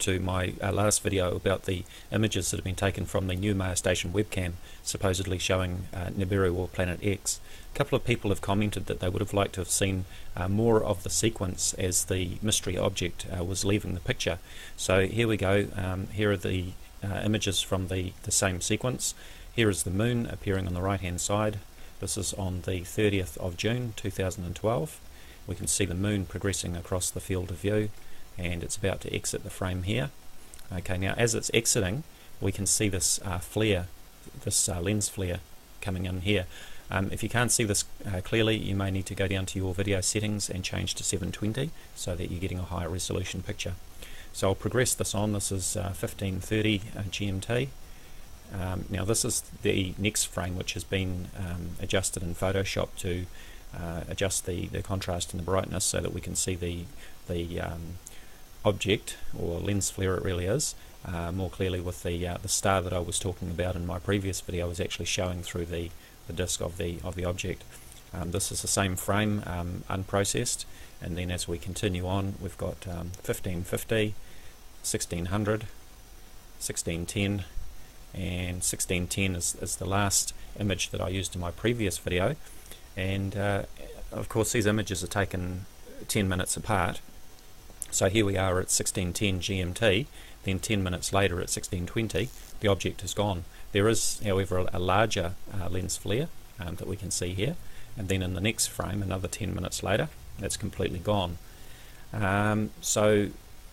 to my last video about the images that have been taken from the Neumayer Station webcam, supposedly showing Nibiru or Planet X. A couple of people have commented that they would have liked to have seen more of the sequence as the mystery object was leaving the picture. So here we go. Here are the images from the same sequence. Here is the moon appearing on the right hand side. This is on the 30th of June 2012. We can see the moon progressing across the field of view, and it's about to exit the frame here. Okay, now as it's exiting, we can see this flare, this lens flare coming in here. If you can't see this clearly, you may need to go down to your video settings and change to 720 so that you're getting a higher resolution picture. So I'll progress this on. This is 1530 GMT. Now this is the next frame, which has been adjusted in Photoshop to adjust the contrast and the brightness so that we can see the object, or lens flare it really is, more clearly, with the star that I was talking about in my previous video was actually showing through the disk of the object. This is the same frame, unprocessed, and then as we continue on, we've got 1550, 1600, 1610, and 1610 is the last image that I used in my previous video. And of course these images are taken 10 minutes apart. So here we are at 1610 GMT, then 10 minutes later at 1620 the object is gone. There is, however, a larger lens flare that we can see here, and then in the next frame, another 10 minutes later, it's completely gone. So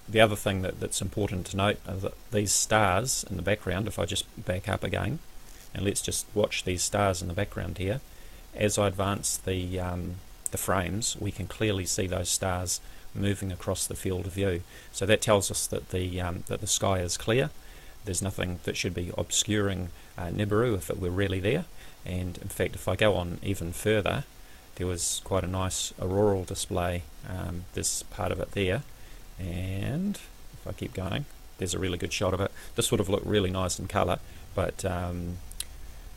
the other thing that's important to note are that these stars in the background, if I just back up again, and let's just watch these stars in the background here, as I advance the frames, we can clearly see those stars moving across the field of view. So that tells us that the sky is clear. There's nothing that should be obscuring Nibiru if it were really there. And in fact, if I go on even further, there was quite a nice auroral display, this part of it there, and if I keep going, there's a really good shot of it. This would have looked really nice in colour, but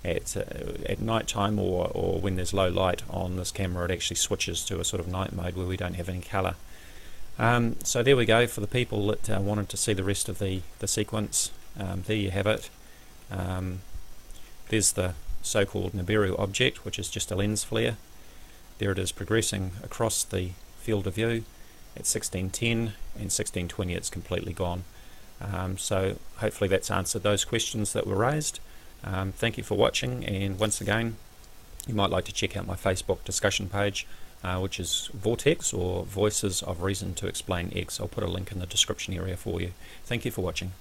at night time or when there's low light on this camera, it actually switches to a sort of night mode where we don't have any colour. So there we go. For the people that wanted to see the rest of the sequence, there you have it. There's the so-called Nibiru object, which is just a lens flare. There it is progressing across the field of view. At 1610 and 1620 it's completely gone. So hopefully that's answered those questions that were raised. Thank you for watching, and once again, you might like to check out my Facebook discussion page, which is VORTEX, or Voices of Reason to Explain X. I'll put a link in the description area for you. Thank you for watching.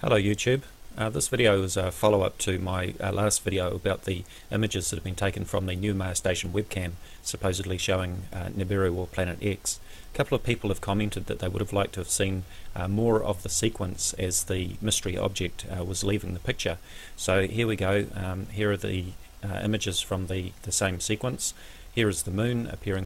Hello YouTube. This video is a follow-up to my last video about the images that have been taken from the Neumayer Station webcam, supposedly showing Nibiru or Planet X. A couple of people have commented that they would have liked to have seen more of the sequence as the mystery object was leaving the picture. So here we go. Here are the images from the same sequence. Here is the moon appearing